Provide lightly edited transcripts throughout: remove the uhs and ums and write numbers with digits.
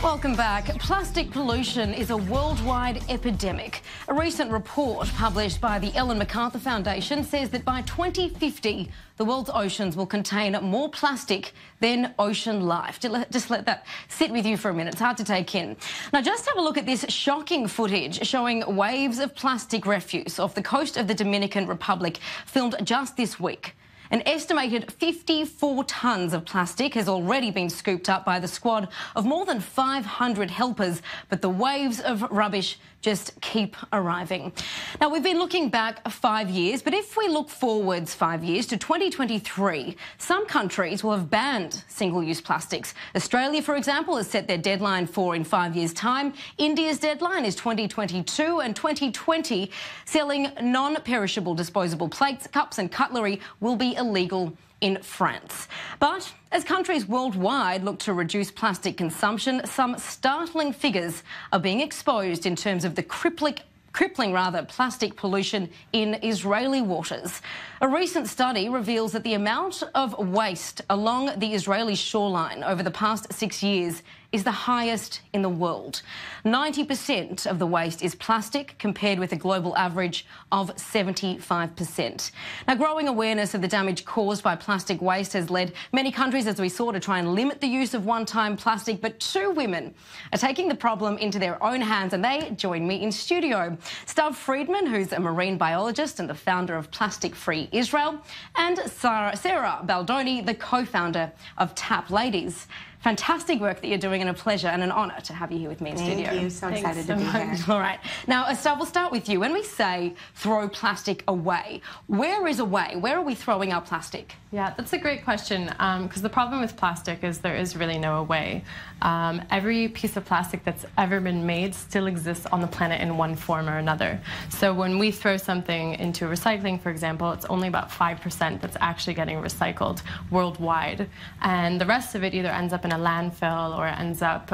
Welcome back. Plastic pollution is a worldwide epidemic. A recent report published by the Ellen MacArthur Foundation says that by 2050, the world's oceans will contain more plastic than ocean life. Just let that sit with you for a minute. It's hard to take in. Now, just have a look at this shocking footage showing waves of plastic refuse off the coast of the Dominican Republic, filmed just this week. An estimated 54 tonnes of plastic has already been scooped up by the squad of more than 500 helpers, but the waves of rubbish just keep arriving. Now, we've been looking back 5 years, but if we look forwards 5 years to 2023, some countries will have banned single-use plastics. Australia, for example, has set their deadline for in 5 years' time. India's deadline is 2022, and 2020, selling non-perishable disposable plates, cups and cutlery will be illegal in France. But as countries worldwide look to reduce plastic consumption, some startling figures are being exposed in terms of the crippling plastic pollution in Israeli waters. A recent study reveals that the amount of waste along the Israeli shoreline over the past 6 years is the highest in the world. 90% of the waste is plastic, compared with a global average of 75%. Now, growing awareness of the damage caused by plastic waste has led many countries, as we saw, to try and limit the use of one-time plastic. But two women are taking the problem into their own hands, and they join me in studio. Stav Friedman, who's a marine biologist and the founder of Plastic Free Israel, and Sara Baldoni, the co-founder of TAP. Ladies, fantastic work that you're doing, and a pleasure and an honour to have you here with me in studio. Thank you. So excited to be here. All right. Now, Stav, we'll start with you. When we say throw plastic away, where is away? Where are we throwing our plastic? Yeah, that's a great question, because the problem with plastic is there is really no away. Every piece of plastic that's ever been made still exists on the planet in one form or another. So when we throw something into recycling, for example, it's only about 5% that's actually getting recycled worldwide. And the rest of it either ends up in a landfill or ends up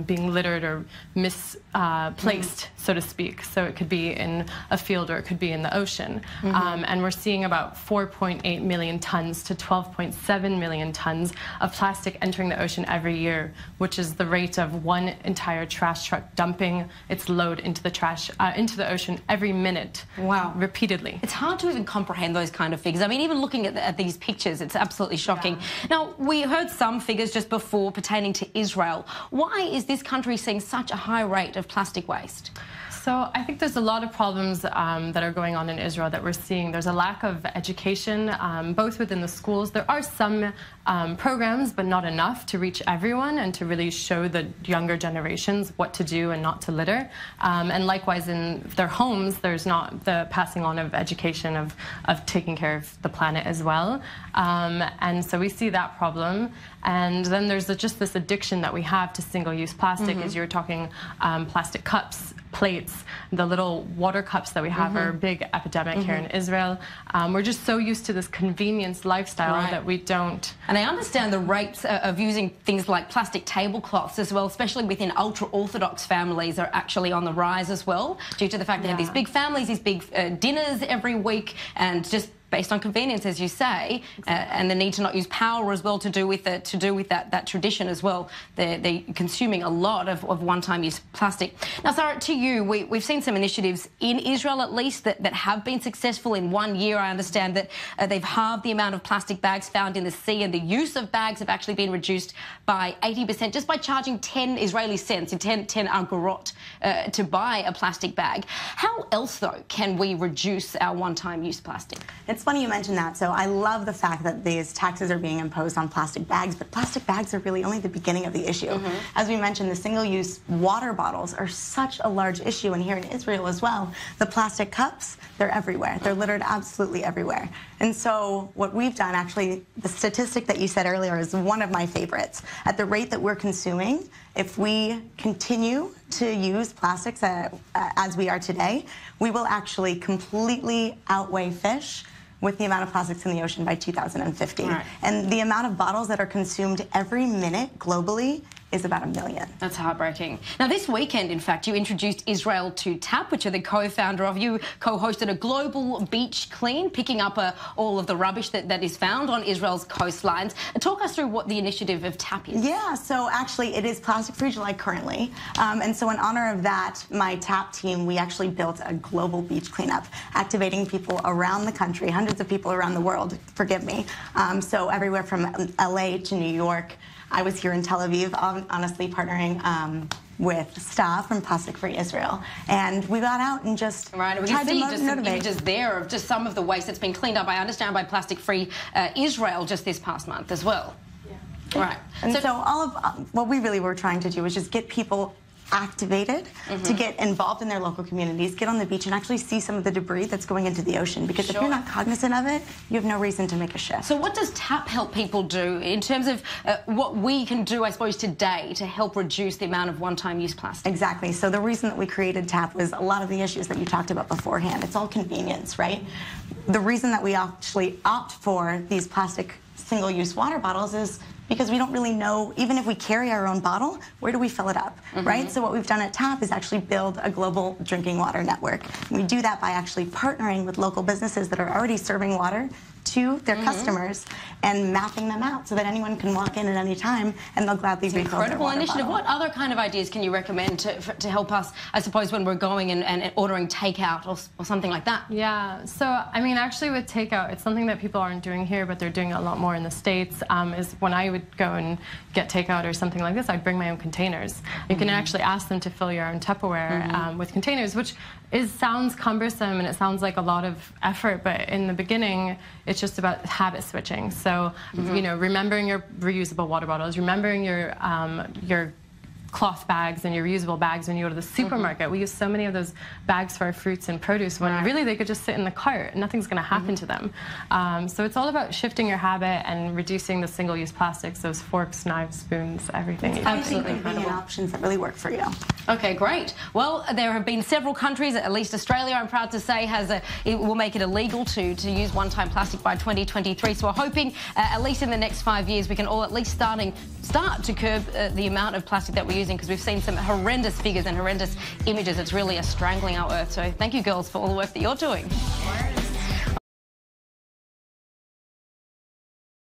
being littered or misplaced, so to speak. So it could be in a field or it could be in the ocean. And we're seeing about 4.8 million tons to 12.7 million tons of plastic entering the ocean every year, which is the rate of one entire trash truck dumping its load into the trash, into the ocean every minute. Wow. Repeatedly. It's hard to even comprehend those kind of figures. I mean, even looking at these pictures, it's absolutely shocking. Yeah. Now, we heard some figures just before pertaining to Israel. Why is this country seeing such a high rate of plastic waste? So I think there's a lot of problems that are going on in Israel that we're seeing. There's a lack of education, both within the schools. There are some programs, but not enough to reach everyone and to really show the younger generations what to do and not to litter. And likewise, in their homes, there's not the passing on of education of taking care of the planet as well. And so we see that problem. And then there's just this addiction that we have to single-use plastic, as you were talking, plastic cups, plates, the little water cups that we have are a big epidemic here in Israel. We're just so used to this convenience lifestyle that we don't. And I understand the rates of using things like plastic tablecloths as well, especially within ultra-Orthodox families, are actually on the rise as well, due to the fact they have these big families, these big dinners every week, and just based on convenience, as you say, and the need to not use power as well to do with that tradition as well. They're consuming a lot of one-time use plastic. Now, Sara, to you, we've seen some initiatives in Israel, at least, that have been successful. In 1 year, I understand that they've halved the amount of plastic bags found in the sea, and the use of bags have actually been reduced by 80% just by charging 10 Israeli cents, 10 agorot, to buy a plastic bag. How else, though, can we reduce our one-time use plastic? It's funny you mentioned that. So I love the fact that these taxes are being imposed on plastic bags, but plastic bags are really only the beginning of the issue. As we mentioned, the single-use water bottles are such a large issue, and here in Israel as well. The plastic cups, they're everywhere. They're littered absolutely everywhere. And so what we've done, actually, the statistic that you said earlier is one of my favorites. At the rate that we're consuming, if we continue to use plastics as we are today, we will actually completely outweigh fish with the amount of plastics in the ocean by 2050. And the amount of bottles that are consumed every minute globally is about 1 million. That's heartbreaking. Now, this weekend, in fact, you introduced Israel to TAP, which are the co-founder of. You co-hosted a global beach clean, picking up all of the rubbish that is found on Israel's coastlines. Talk us through what the initiative of TAP is. Yeah, so actually it is Plastic Free July currently. And so in honor of that, my TAP team, we actually built a global beach cleanup, activating people around the country, hundreds of people around the world, forgive me. So everywhere from LA to New York. I was here in Tel Aviv, honestly partnering with Stav from Plastic Free Israel, and we got out and just tried to just some motivate. Images there of just some of the waste that's been cleaned up, I understand, by Plastic Free Israel just this past month as well. Yeah. Right. And so all of what we really were trying to do was just get people activated to get involved in their local communities, get on the beach and actually see some of the debris that's going into the ocean, because if you're not cognizant of it, you have no reason to make a shift. So what does TAP help people do in terms of what we can do, I suppose, today to help reduce the amount of one-time use plastic? Exactly. So the reason that we created TAP was a lot of the issues that you talked about beforehand. It's all convenience, right? The reason that we actually opt for these plastic single-use water bottles is because we don't really know, even if we carry our own bottle, where do we fill it up, right? So what we've done at TAP is actually build a global drinking water network. We do that by actually partnering with local businesses that are already serving water to their customers and mapping them out so that anyone can walk in at any time and they'll gladly refill their water Incredible initiative. bottle. What other kind of ideas can you recommend to help us, I suppose, when we're going and ordering takeout or something like that? Yeah, so I mean, actually with takeout, it's something that people aren't doing here, but they're doing a lot more in the States, is when I would go and get takeout or something like this, I'd bring my own containers. You can actually ask them to fill your own Tupperware with containers, which sounds cumbersome and it sounds like a lot of effort, but in the beginning, it's just about habit switching. So, you know, remembering your reusable water bottles, remembering your cloth bags and your reusable bags when you go to the supermarket. We use so many of those bags for our fruits and produce when really they could just sit in the cart and nothing's going to happen to them. So it's all about shifting your habit and reducing the single-use plastics, those forks, knives, spoons, everything. Absolutely incredible options that really work for you. Okay, great. Well, there have been several countries, at least Australia, I'm proud to say, it will make it illegal to use one-time plastic by 2023. So we're hoping, at least in the next 5 years, we can all at least start to curb the amount of plastic that we're using, because we've seen some horrendous figures and horrendous images. It's really strangling our earth. So thank you, girls, for all the work that you're doing.